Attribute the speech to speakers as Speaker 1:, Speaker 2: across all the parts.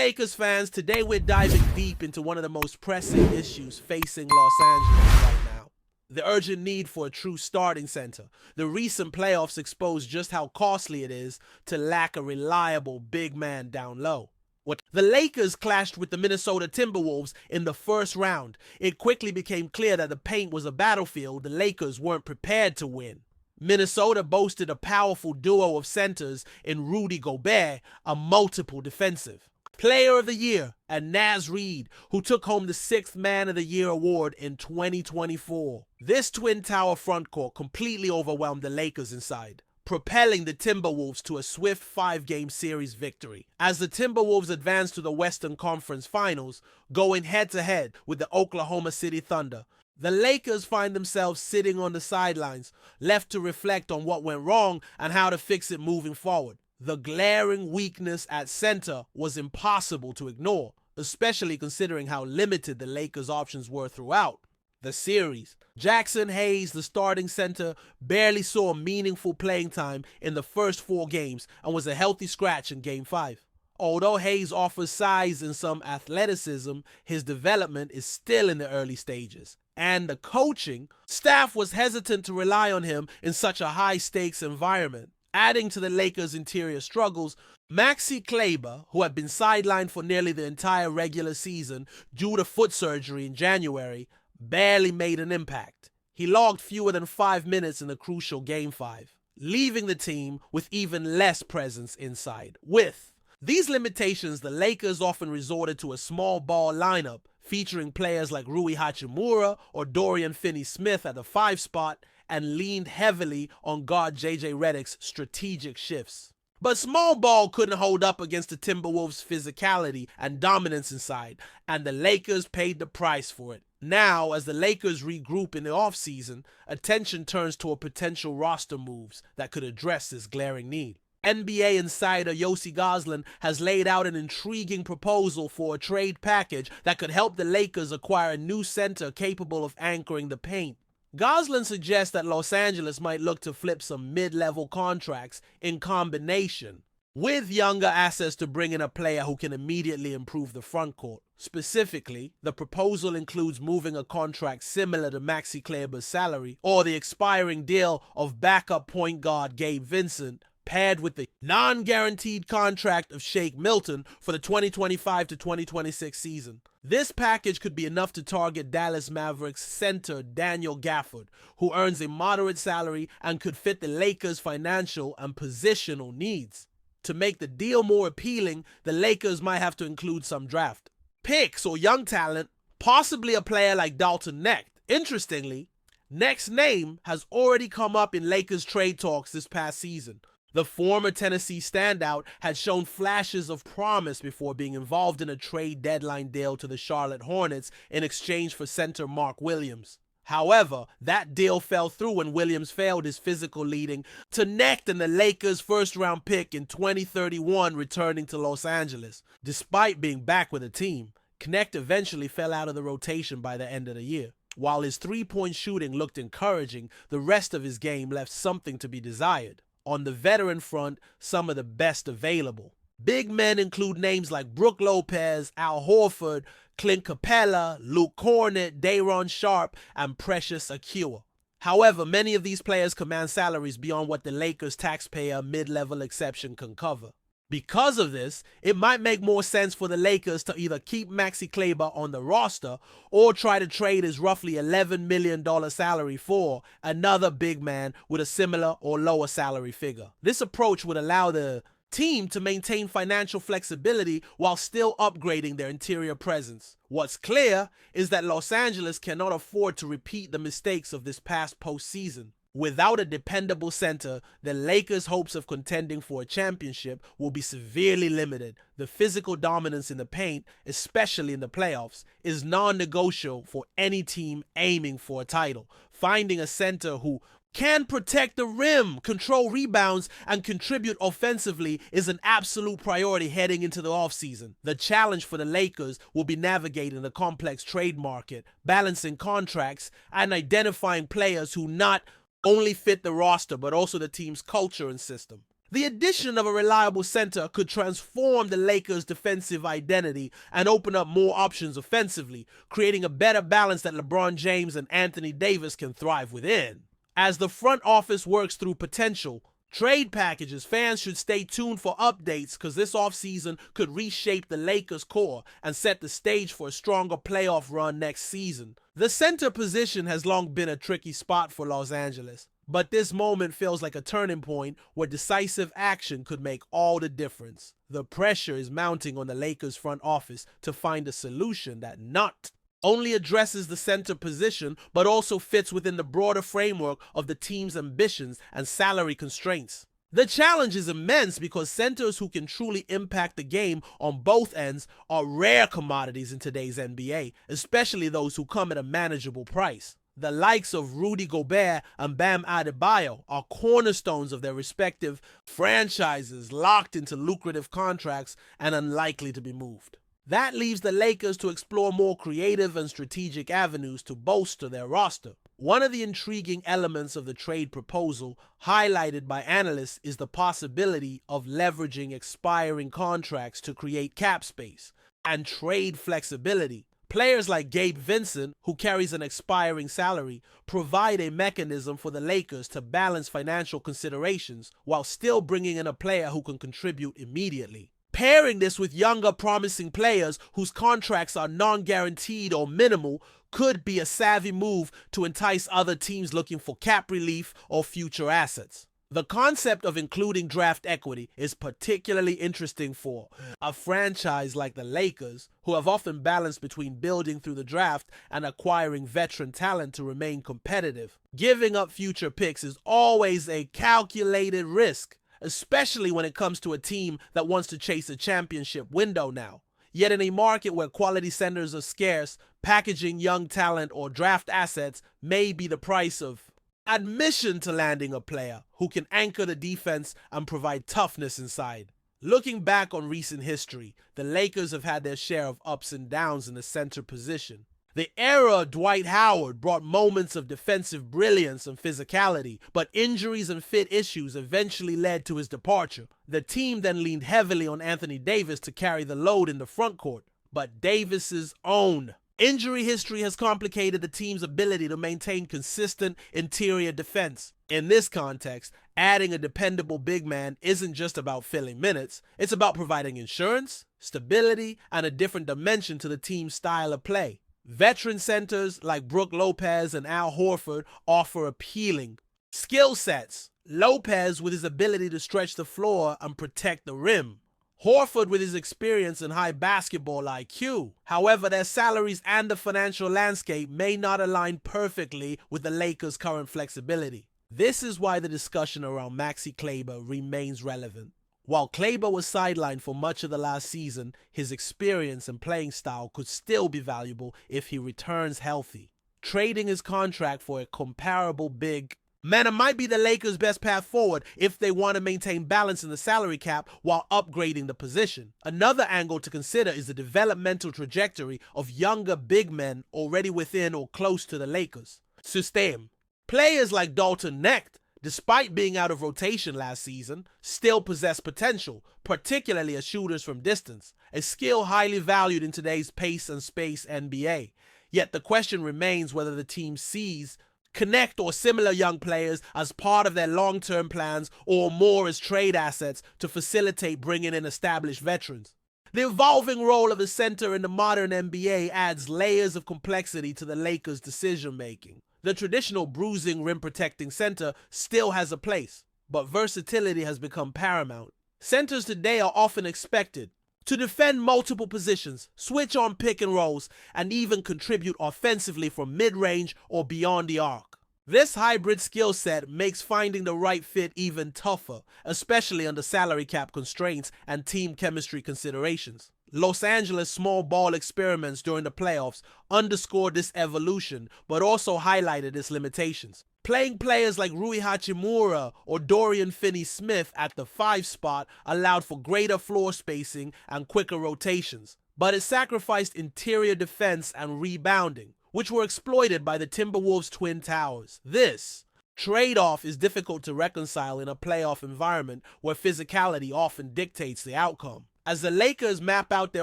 Speaker 1: Lakers fans, today we're diving deep into one of the most pressing issues facing Los Angeles right now. The urgent need for a true starting center. The recent playoffs exposed just how costly it is to lack a reliable big man down low. When the Lakers clashed with the Minnesota Timberwolves in the first round, it quickly became clear that the paint was a battlefield the Lakers weren't prepared to win. Minnesota boasted a powerful duo of centers in Rudy Gobert, a multiple defensive Player of the Year, and Naz Reid, who took home the 6th Man of the Year award in 2024. This Twin Tower frontcourt completely overwhelmed the Lakers inside, propelling the Timberwolves to a swift 5-game series victory. As the Timberwolves advanced to the Western Conference Finals, going head-to-head with the Oklahoma City Thunder, the Lakers find themselves sitting on the sidelines, left to reflect on what went wrong and how to fix it moving forward. The glaring weakness at center was impossible to ignore, especially considering how limited the Lakers' options were throughout the series. Jackson Hayes, the starting center, barely saw meaningful playing time in the first 4 games and was a healthy scratch in Game 5. Although Hayes offers size and some athleticism, his development is still in the early stages, and the coaching staff was hesitant to rely on him in such a high-stakes environment. Adding to the Lakers' interior struggles, Maxi Kleber, who had been sidelined for nearly the entire regular season due to foot surgery in January, barely made an impact. He logged fewer than 5 minutes in the crucial Game 5, leaving the team with even less presence inside. With these limitations, the Lakers often resorted to a small ball lineup featuring players like Rui Hachimura or Dorian Finney-Smith at the 5 spot, and leaned heavily on guard JJ Redick's strategic shifts. But small ball couldn't hold up against the Timberwolves' physicality and dominance inside, and the Lakers paid the price for it. Now, as the Lakers regroup in the offseason, attention turns toward potential roster moves that could address this glaring need. NBA insider Yossi Gosselin has laid out an intriguing proposal for a trade package that could help the Lakers acquire a new center capable of anchoring the paint. Gosselin suggests that Los Angeles might look to flip some mid-level contracts in combination with younger assets to bring in a player who can immediately improve the frontcourt. Specifically, the proposal includes moving a contract similar to Maxi Kleber's salary or the expiring deal of backup point guard Gabe Vincent, paired with the non-guaranteed contract of Shake Milton for the 2025 to 2026 season. This package could be enough to target Dallas Mavericks center Daniel Gafford, who earns a moderate salary and could fit the Lakers' financial and positional needs. To make the deal more appealing, the Lakers might have to include some draft picks or young talent, possibly a player like Dalton Knecht. Interestingly, Knecht's name has already come up in Lakers trade talks this past season. The former Tennessee standout had shown flashes of promise before being involved in a trade deadline deal to the Charlotte Hornets in exchange for center Mark Williams. However, that deal fell through when Williams failed his physical, leading to Knecht and the Lakers' first-round pick in 2031 returning to Los Angeles. Despite being back with the team, Knecht eventually fell out of the rotation by the end of the year. While his three-point shooting looked encouraging, the rest of his game left something to be desired. On the veteran front, some of the best available. Big men include names like Brook Lopez, Al Horford, Clint Capella, Luke Kornet, Day'Ron Sharpe, and Precious Achiuwa. However, many of these players command salaries beyond what the Lakers' taxpayer mid-level exception can cover. Because of this, it might make more sense for the Lakers to either keep Maxi Kleber on the roster or try to trade his roughly $11 million salary for another big man with a similar or lower salary figure. This approach would allow the team to maintain financial flexibility while still upgrading their interior presence. What's clear is that Los Angeles cannot afford to repeat the mistakes of this past postseason. Without a dependable center, the Lakers' hopes of contending for a championship will be severely limited. The physical dominance in the paint, especially in the playoffs, is non-negotiable for any team aiming for a title. Finding a center who can protect the rim, control rebounds, and contribute offensively is an absolute priority heading into the offseason. The challenge for the Lakers will be navigating the complex trade market, balancing contracts, and identifying players who not only fit the roster but also the team's culture and system. The addition of a reliable center could transform the Lakers' defensive identity and open up more options offensively, creating a better balance that LeBron James and Anthony Davis can thrive within. As the front office works through potential trade packages, fans should stay tuned for updates because this offseason could reshape the Lakers' core and set the stage for a stronger playoff run next season. The center position has long been a tricky spot for Los Angeles, but this moment feels like a turning point where decisive action could make all the difference. The pressure is mounting on the Lakers front office to find a solution that not only addresses the center position, but also fits within the broader framework of the team's ambitions and salary constraints. The challenge is immense because centers who can truly impact the game on both ends are rare commodities in today's NBA, especially those who come at a manageable price. The likes of Rudy Gobert and Bam Adebayo are cornerstones of their respective franchises, locked into lucrative contracts and unlikely to be moved. That leaves the Lakers to explore more creative and strategic avenues to bolster their roster. One of the intriguing elements of the trade proposal, highlighted by analysts, is the possibility of leveraging expiring contracts to create cap space and trade flexibility. Players like Gabe Vincent, who carries an expiring salary, provide a mechanism for the Lakers to balance financial considerations while still bringing in a player who can contribute immediately. Pairing this with younger, promising players whose contracts are non-guaranteed or minimal could be a savvy move to entice other teams looking for cap relief or future assets. The concept of including draft equity is particularly interesting for a franchise like the Lakers, who have often balanced between building through the draft and acquiring veteran talent to remain competitive. Giving up future picks is always a calculated risk, especially when it comes to a team that wants to chase a championship window now. Yet in a market where quality centers are scarce, packaging young talent or draft assets may be the price of admission to landing a player who can anchor the defense and provide toughness inside. Looking back on recent history, the Lakers have had their share of ups and downs in the center position. The era of Dwight Howard brought moments of defensive brilliance and physicality, but injuries and fit issues eventually led to his departure. The team then leaned heavily on Anthony Davis to carry the load in the frontcourt, but Davis's own injury history has complicated the team's ability to maintain consistent interior defense. In this context, adding a dependable big man isn't just about filling minutes, it's about providing insurance, stability, and a different dimension to the team's style of play. Veteran centers like Brook Lopez and Al Horford offer appealing skill sets. Lopez with his ability to stretch the floor and protect the rim. Horford with his experience and high basketball IQ. However, their salaries and the financial landscape may not align perfectly with the Lakers' current flexibility. This is why the discussion around Maxi Kleber remains relevant. While Kleber was sidelined for much of the last season, his experience and playing style could still be valuable if he returns healthy. Trading his contract for a comparable big man might be the Lakers' best path forward if they want to maintain balance in the salary cap while upgrading the position. Another angle to consider is the developmental trajectory of younger big men already within or close to the Lakers' system. Players like Dalton Knecht, despite being out of rotation last season, still possess potential, particularly as shooters from distance, a skill highly valued in today's pace and space NBA. Yet the question remains whether the team sees Knecht or similar young players as part of their long-term plans or more as trade assets to facilitate bringing in established veterans. The evolving role of the center in the modern NBA adds layers of complexity to the Lakers' decision-making. The traditional bruising rim-protecting center still has a place, but versatility has become paramount. Centers today are often expected to defend multiple positions, switch on pick and rolls, and even contribute offensively from mid-range or beyond the arc. This hybrid skill set makes finding the right fit even tougher, especially under salary cap constraints and team chemistry considerations. Los Angeles small ball experiments during the playoffs underscored this evolution, but also highlighted its limitations. Playing players like Rui Hachimura or Dorian Finney-Smith at the 5 spot allowed for greater floor spacing and quicker rotations, but it sacrificed interior defense and rebounding, which were exploited by the Timberwolves' Twin Towers. This trade-off is difficult to reconcile in a playoff environment where physicality often dictates the outcome. As the Lakers map out their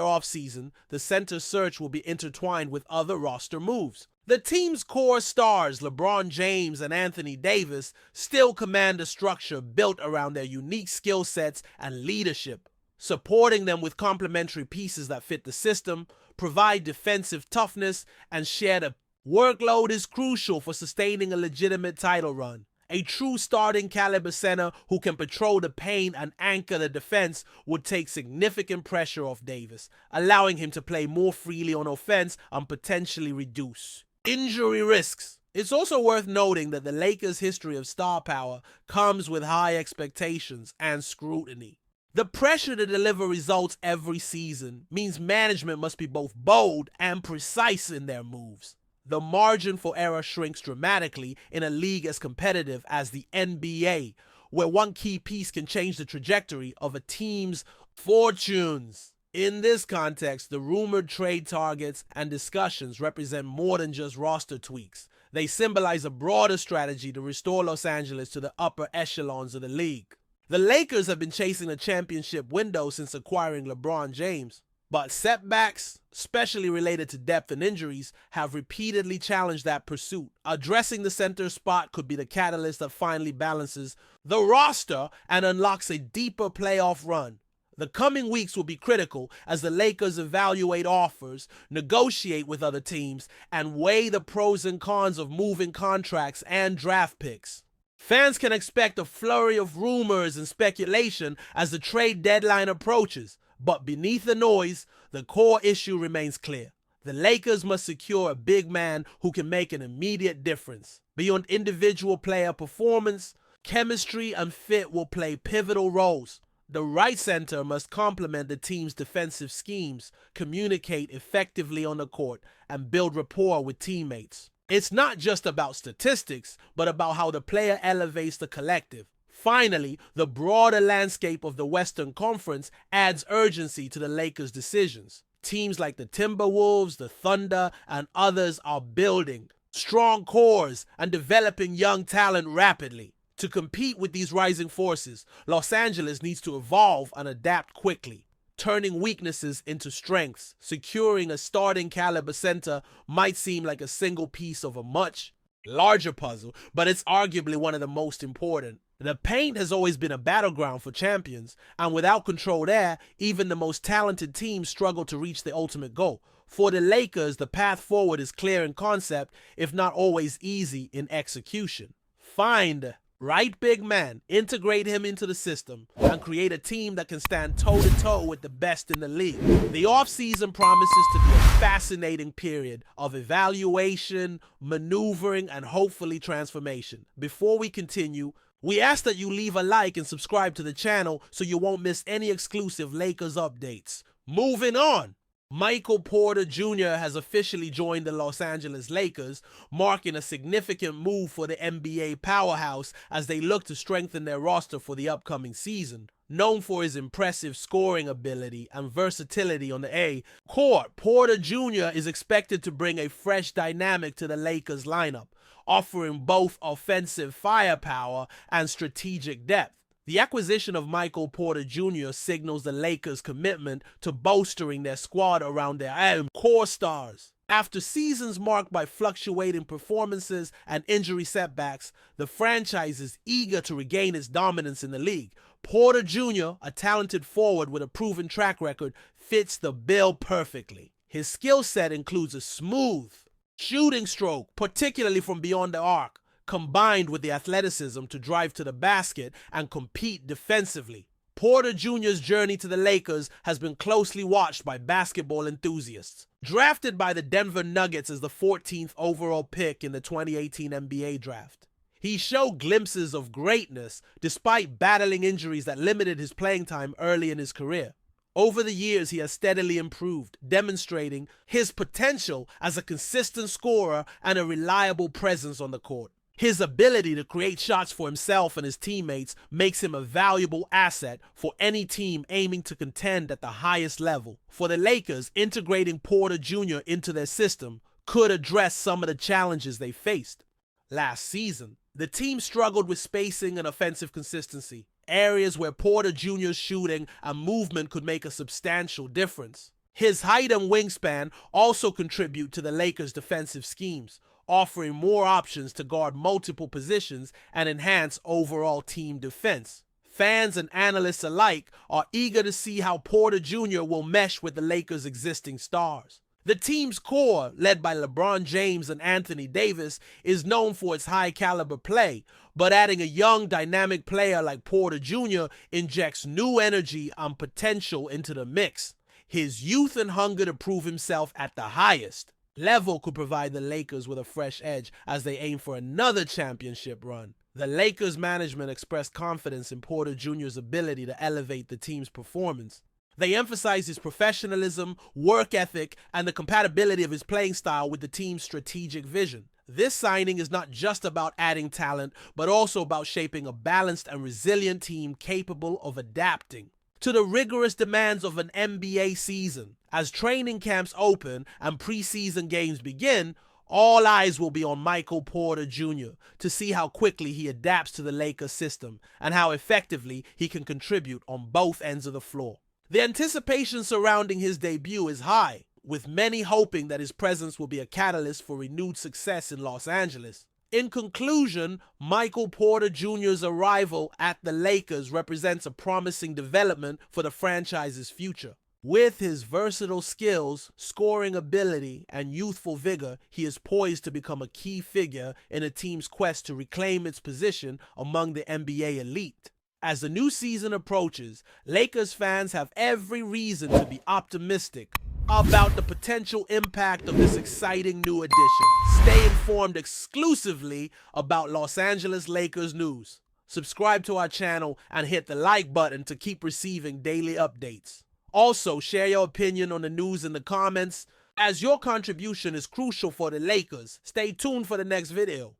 Speaker 1: offseason, the center search will be intertwined with other roster moves. The team's core stars, LeBron James and Anthony Davis, still command a structure built around their unique skill sets and leadership. Supporting them with complementary pieces that fit the system, provide defensive toughness, and share the workload is crucial for sustaining a legitimate title run. A true starting caliber center who can patrol the paint and anchor the defense would take significant pressure off Davis, allowing him to play more freely on offense and potentially reduce injury risks. It's also worth noting that the Lakers' history of star power comes with high expectations and scrutiny. The pressure to deliver results every season means management must be both bold and precise in their moves. The margin for error shrinks dramatically in a league as competitive as the NBA, where one key piece can change the trajectory of a team's fortunes. In this context, the rumored trade targets and discussions represent more than just roster tweaks. They symbolize a broader strategy to restore Los Angeles to the upper echelons of the league. The Lakers have been chasing the championship window since acquiring LeBron James, but setbacks, especially related to depth and injuries, have repeatedly challenged that pursuit. Addressing the center spot could be the catalyst that finally balances the roster and unlocks a deeper playoff run. The coming weeks will be critical as the Lakers evaluate offers, negotiate with other teams, and weigh the pros and cons of moving contracts and draft picks. Fans can expect a flurry of rumors and speculation as the trade deadline approaches, but beneath the noise, the core issue remains clear. The Lakers must secure a big man who can make an immediate difference. Beyond individual player performance, chemistry and fit will play pivotal roles. The right center must complement the team's defensive schemes, communicate effectively on the court, and build rapport with teammates. It's not just about statistics, but about how the player elevates the collective. Finally, the broader landscape of the Western Conference adds urgency to the Lakers' decisions. Teams like the Timberwolves, the Thunder, and others are building strong cores and developing young talent rapidly. To compete with these rising forces, Los Angeles needs to evolve and adapt quickly, turning weaknesses into strengths. Securing a starting caliber center might seem like a single piece of a much larger puzzle, but it's arguably one of the most important. The paint has always been a battleground for champions, and without controlled air, even the most talented teams struggle to reach the ultimate goal. For the Lakers, the path forward is clear in concept, if not always easy in execution. Find right big man, integrate him into the system, and create a team that can stand toe-to-toe with the best in the league. The offseason promises to be a fascinating period of evaluation, maneuvering, and hopefully transformation. Before we continue, we ask that you leave a like and subscribe to the channel so you won't miss any exclusive Lakers updates. Moving on. Michael Porter Jr. has officially joined the Los Angeles Lakers, marking a significant move for the NBA powerhouse as they look to strengthen their roster for the upcoming season. Known for his impressive scoring ability and versatility on the court, Porter Jr. is expected to bring a fresh dynamic to the Lakers lineup, offering both offensive firepower and strategic depth. The acquisition of Michael Porter Jr. signals the Lakers' commitment to bolstering their squad around their core stars. After seasons marked by fluctuating performances and injury setbacks, the franchise is eager to regain its dominance in the league. Porter Jr., a talented forward with a proven track record, fits the bill perfectly. His skill set includes a smooth shooting stroke, particularly from beyond the arc, combined with the athleticism to drive to the basket and compete defensively. Porter Jr.'s journey to the Lakers has been closely watched by basketball enthusiasts. Drafted by the Denver Nuggets as the 14th overall pick in the 2018 NBA draft, he showed glimpses of greatness despite battling injuries that limited his playing time early in his career. Over the years, he has steadily improved, demonstrating his potential as a consistent scorer and a reliable presence on the court. His ability to create shots for himself and his teammates makes him a valuable asset for any team aiming to contend at the highest level. For the Lakers, integrating Porter Jr. into their system could address some of the challenges they faced last season. The team struggled with spacing and offensive consistency, areas where Porter Jr.'s shooting and movement could make a substantial difference. His height and wingspan also contribute to the Lakers' defensive schemes, offering more options to guard multiple positions and enhance overall team defense. Fans and analysts alike are eager to see how Porter Jr. will mesh with the Lakers' existing stars. The team's core, led by LeBron James and Anthony Davis, is known for its high-caliber play, but adding a young, dynamic player like Porter Jr. injects new energy and potential into the mix. His youth and hunger to prove himself at the highest level could provide the Lakers with a fresh edge as they aim for another championship run. The Lakers management expressed confidence in Porter Jr.'s ability to elevate the team's performance. They emphasize his professionalism, work ethic, and the compatibility of his playing style with the team's strategic vision. This signing is not just about adding talent, but also about shaping a balanced and resilient team capable of adapting to the rigorous demands of an NBA season. As training camps open and preseason games begin, all eyes will be on Michael Porter Jr. to see how quickly he adapts to the Lakers system and how effectively he can contribute on both ends of the floor. The anticipation surrounding his debut is high, with many hoping that his presence will be a catalyst for renewed success in Los Angeles. In conclusion, Michael Porter Jr.'s arrival at the Lakers represents a promising development for the franchise's future. With his versatile skills, scoring ability, and youthful vigor, he is poised to become a key figure in a team's quest to reclaim its position among the NBA elite. As the new season approaches, Lakers fans have every reason to be optimistic about the potential impact of this exciting new addition. Stay informed exclusively about Los Angeles Lakers news. Subscribe to our channel and hit the like button to keep receiving daily updates. Also, share your opinion on the news in the comments, as your contribution is crucial for the Lakers. Stay tuned for the next video.